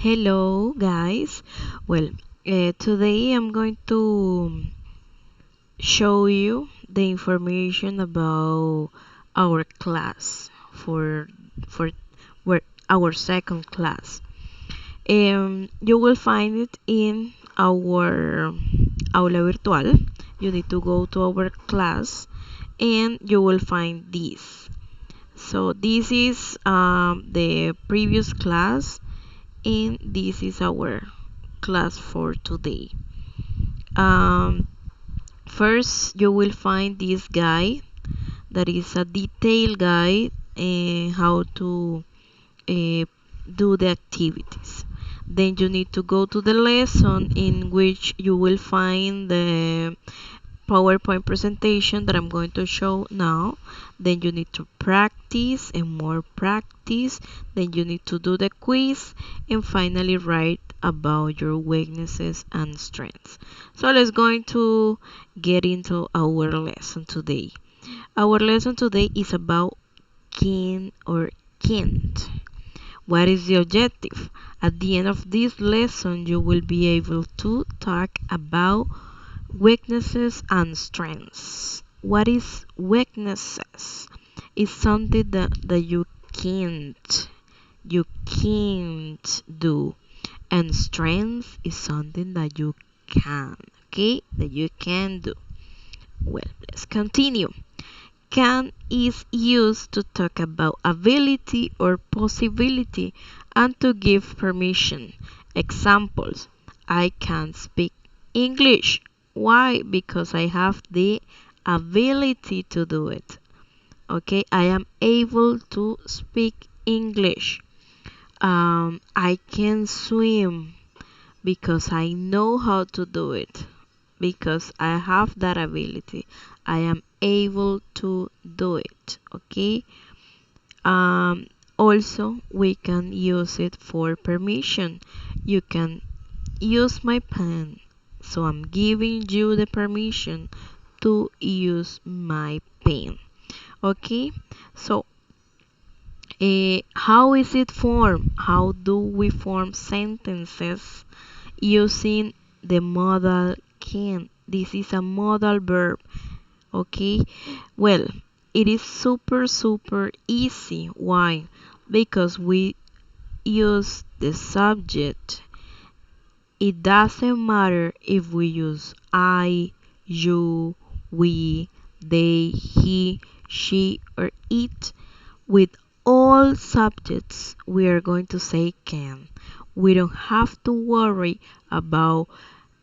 Hello, guys. Well, today I'm going to show you the information about our class for our second class. You will find it in our aula virtual. You need to go to our class, and you will find this. So this is the previous class, and this is our class for today. Um, First, you will find this guide that is a detailed guide in how to uh, do the activities. Then you need to go to the lesson in which you will find the PowerPoint presentation that I'm going to show now. Then you need to practice and more practice. Then you need to do the quiz and finally write about your weaknesses and strengths. So let's going to get into our lesson today. Our lesson today is about can or can't. What is the objective? At the end of this lesson, you will be able to talk about weaknesses and strengths. What is weaknesses? It's something that you can't do. And strength is something that you can, okay? That you can do. Well, let's continue. Can is used to talk about ability or possibility and to give permission. Examples: I can speak English. Why? Because I have the ability to do it. Okay, I am able to speak English. I can swim because I know how to do it. Because I have that ability. I am able to do it. Okay. Also, we can use it for permission. You can use my pen. So I'm giving you the permission to use my pen. Okay. So how is it formed? How do we form sentences using the modal can? This is a modal verb. Okay, well, it is super easy. Why? Because we use the subject. It doesn't matter if we use I, you, we, they, he, she, or it. With all subjects, we are going to say can. We don't have to worry about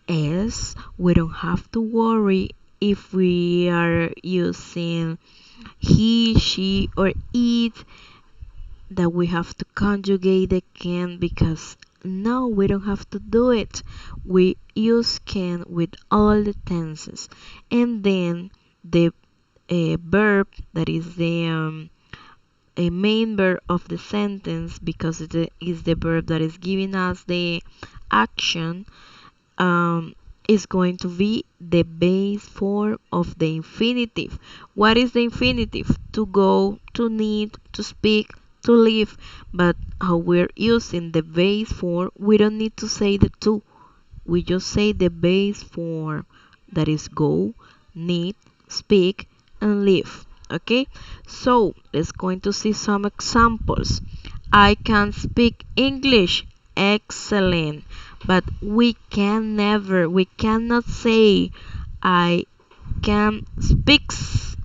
s. We don't have to worry if we are using he, she, or it, that we have to conjugate the can, because no, we don't have to do it. We use can with all the tenses. And then the verb, that is the a main verb of the sentence, because it is the verb that is giving us the action, um, is going to be the base form of the infinitive. What is the infinitive? To go, to need, to speak, to live. But how we're using the base form, we don't need to say the to. We just say the base form, that is go, need, speak, and live. Okay, so let's going to see some examples. I can speak English. Excellent. But we cannot say I can speaks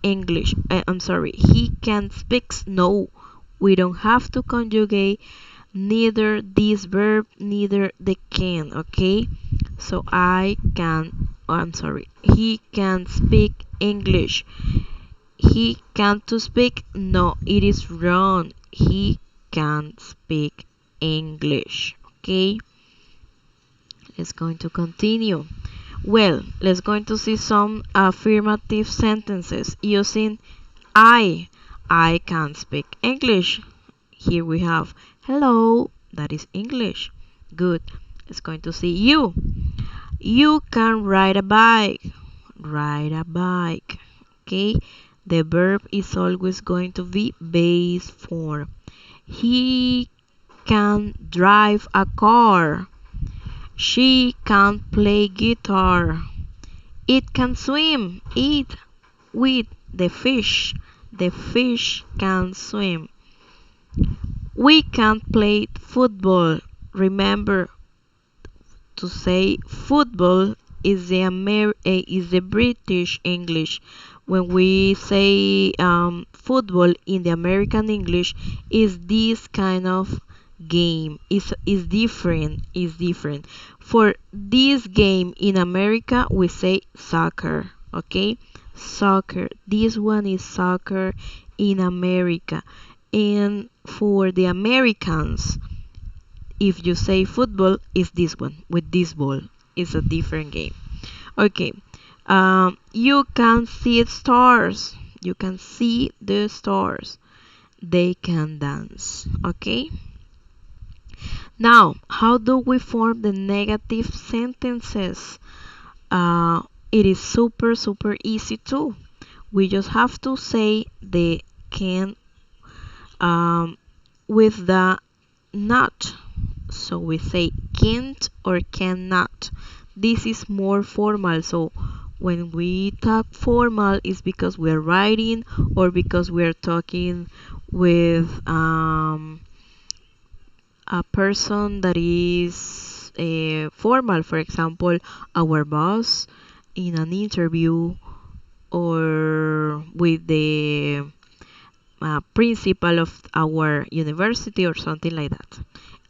English. I'm sorry, he can speaks. No, we don't have to conjugate neither this verb, neither the can. Okay, so I can, I'm sorry, he can speak English. He can't to speak. No, it is wrong. He can speak English. Okay, let's going to continue. Well, let's going to see some affirmative sentences using I. I can speak English. Here we have hello, that is English. Good. Let's going to see you. You can ride a bike. Ride a bike. Okay. The verb is always going to be base form. He can drive a car. She can play guitar. It can swim. Eat with the fish. The fish can swim. We can play football. Remember to say football is the British English. When we say football in the American English, is this kind of game. Is different. Is different. For this game in America, we say soccer. Okay, soccer. This one is soccer in America, and for the Americans, if you say football, is this one with this ball. It's a different game. Okay. You can see stars. You can see the stars. They can dance. Okay. Now, how do we form the negative sentences? It is super easy too. We just have to say the can with the not. So we say can't or cannot. This is more formal. So when we talk formal, it's because we're writing or because we're talking with a person that is formal. For example, our boss in an interview or with the principal of our university or something like that.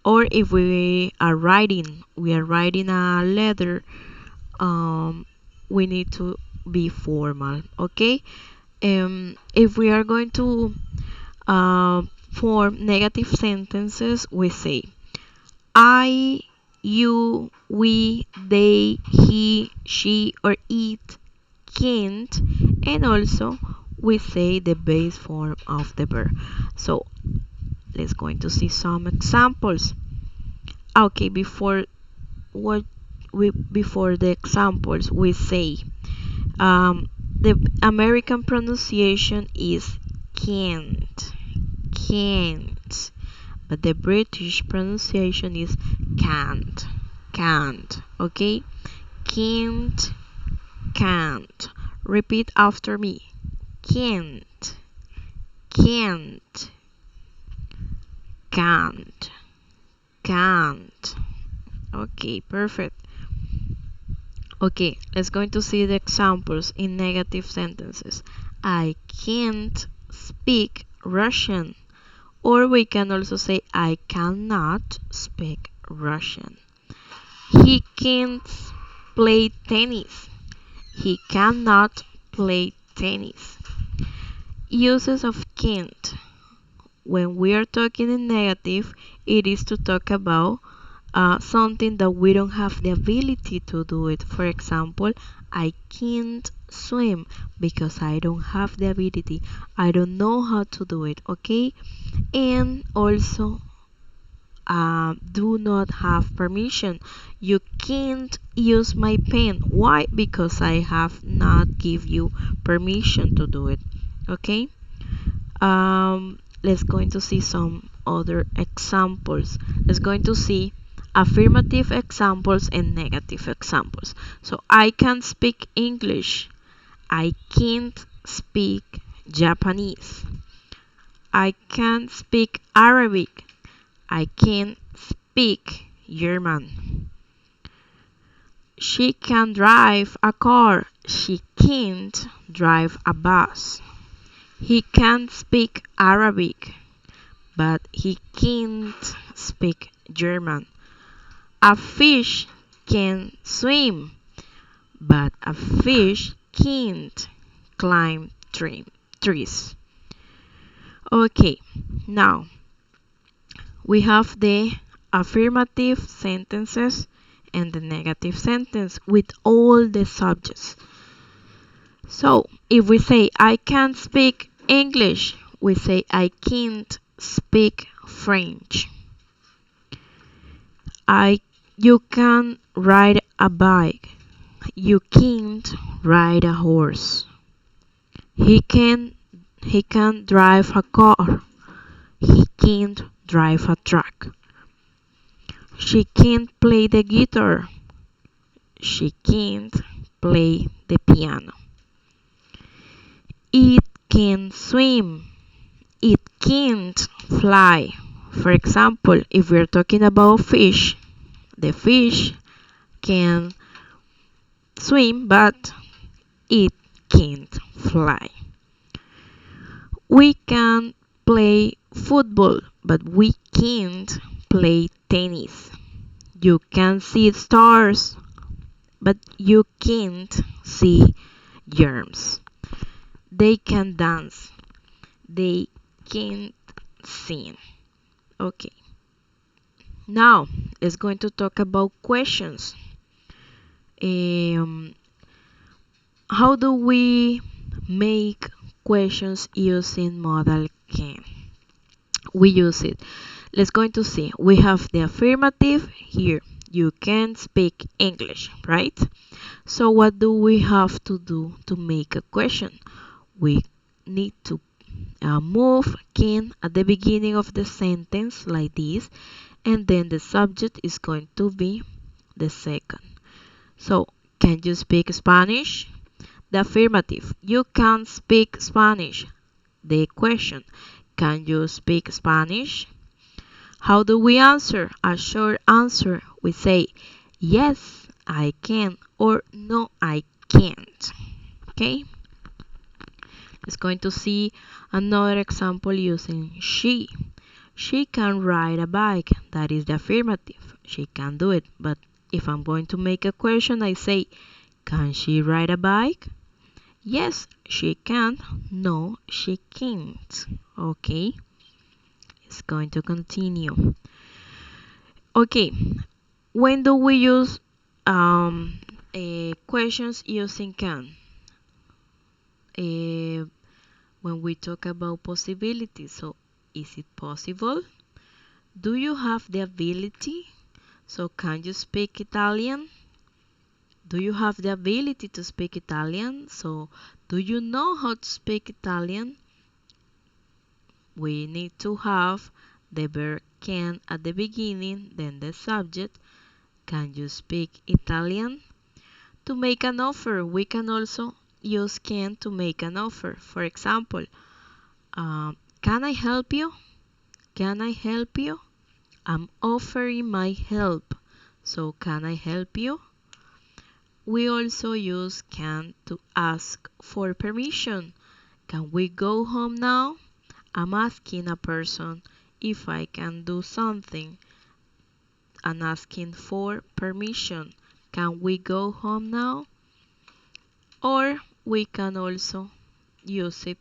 Or if we are writing a letter, we need to be formal. Okay. If we are going to form negative sentences, we say I, you, we, they, he, she, or it can't, and also we say the base form of the verb. So let's going to see some examples. Okay, before the examples, we say the American pronunciation is can't, but the British pronunciation is can't. Okay, can't. Repeat after me. Can't, can't. Okay, perfect. Okay, let's going to see the examples in negative sentences. I can't speak Russian. Or we can also say I cannot speak Russian. He can't play tennis. He cannot play tennis. Uses of can't. When we are talking in negative, it is to talk about something that we don't have the ability to do it. For example, I can't swim because I don't have the ability. I don't know how to do it. Okay, and also do not have permission. You can't use my pen. Why? Because I have not give you permission to do it. Okay. Let's going to see some other examples. Let's going to see affirmative examples and negative examples. So I can speak English. I can't speak Japanese. I can speak Arabic. I can't speak German. She can drive a car. She can't drive a bus. He can speak Arabic, but he can't speak German. A fish can swim, but a fish can't climb trees. Okay, now we have the affirmative sentences and the negative sentence with all the subjects. So if we say I can't speak English, we say I can't speak French. You can ride a bike. You can't ride a horse. He can drive a car. He can't drive a truck. She can't play the guitar. She can't play the piano. It can swim. It can't fly. For example, if we're talking about fish, the fish can swim, but it can't fly. We can play football, but we can't play tennis. You can see stars, but you can't see germs. They can dance. They can't sing. Okay. Now, let's going to talk about questions. Um, how do we make questions using modal can? We use it. Let's going to see. We have the affirmative here. You can speak English, right? So what do we have to do to make a question? We need to move can at the beginning of the sentence like this, and then the subject is going to be the second. So, can you speak Spanish? The affirmative. You can speak Spanish. The question. Can you speak Spanish? How do we answer? A short answer. We say, yes, I can, or no, I can't. Okay? Let's going to see another example using she. She can ride a bike. That is the affirmative. She can do it. But if I'm going to make a question, I say, can she ride a bike? Yes, she can. No, she can't. Okay. It's going to continue. Okay. When do we use questions using can? When we talk about possibilities. So, is it possible? Do you have the ability? So, can you speak Italian? Do you have the ability to speak Italian? So, do you know how to speak Italian? We need to have the verb can at the beginning, then the subject. Can you speak Italian? To make an offer, we can also use can to make an offer. For example, can I help you? Can I help you? I'm offering my help. So, can I help you? We also use can to ask for permission. Can we go home now? I'm asking a person if I can do something. I'm asking for permission. Can we go home now? Or we can also use it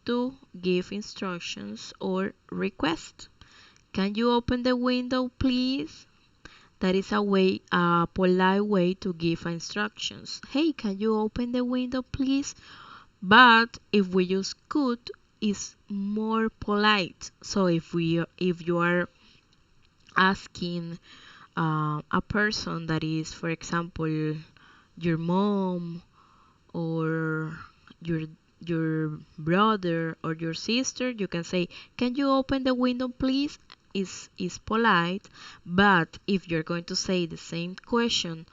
to give instructions or request. Can you open the window, please? That is a polite way to give instructions. Hey, can you open the window, please? But if we use could, it's more polite. So if you are asking a person that is, for example, your mom or your your brother or your sister, you can say, "Can you open the window, please?" Is polite, but if you're going to say the same question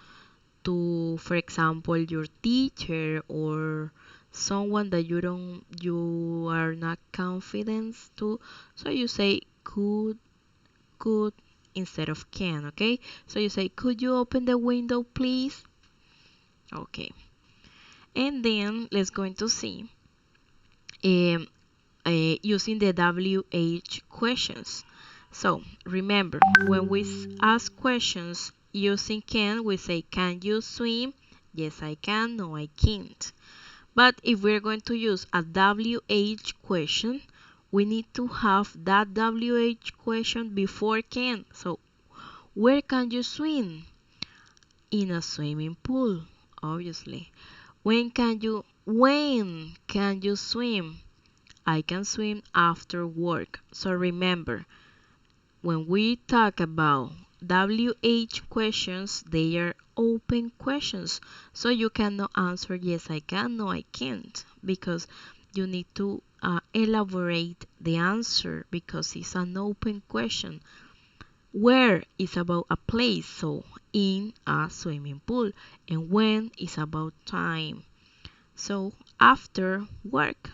to, for example, your teacher or someone that you are not confident to, so you say could instead of can, okay? So you say, "Could you open the window, please?" Okay. And then let's going to see um, using the WH questions. So remember, when we ask questions using can, we say, can you swim? Yes, I can. No, I can't. But if we're going to use a WH question, we need to have that WH question before can. So where can you swim? In a swimming pool, obviously. When can you swim? I can swim after work. So remember, when we talk about WH questions, they are open questions. So you cannot answer yes I can, no I can't, because you need to elaborate the answer because it's an open question. Where is about a place, so in a swimming pool. And when is about time, so after work.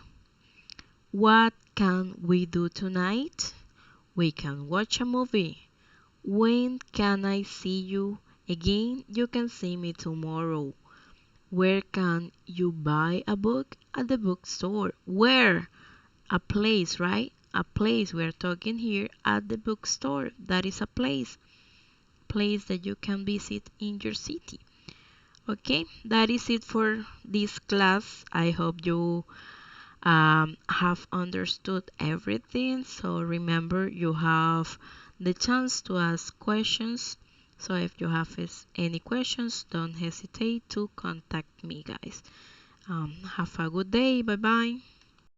What can we do tonight? We can watch a movie. When can I see you again? You can see me tomorrow. Where can you buy a book? At the bookstore. Where? A place, right? A place. We're talking here at the bookstore. That is a place. Place that you can visit in your city. Okay, that is it for this class. I hope you have understood everything. So remember, you have the chance to ask questions. So if you have any questions, don't hesitate to contact me, guys. Have a good day. Bye bye.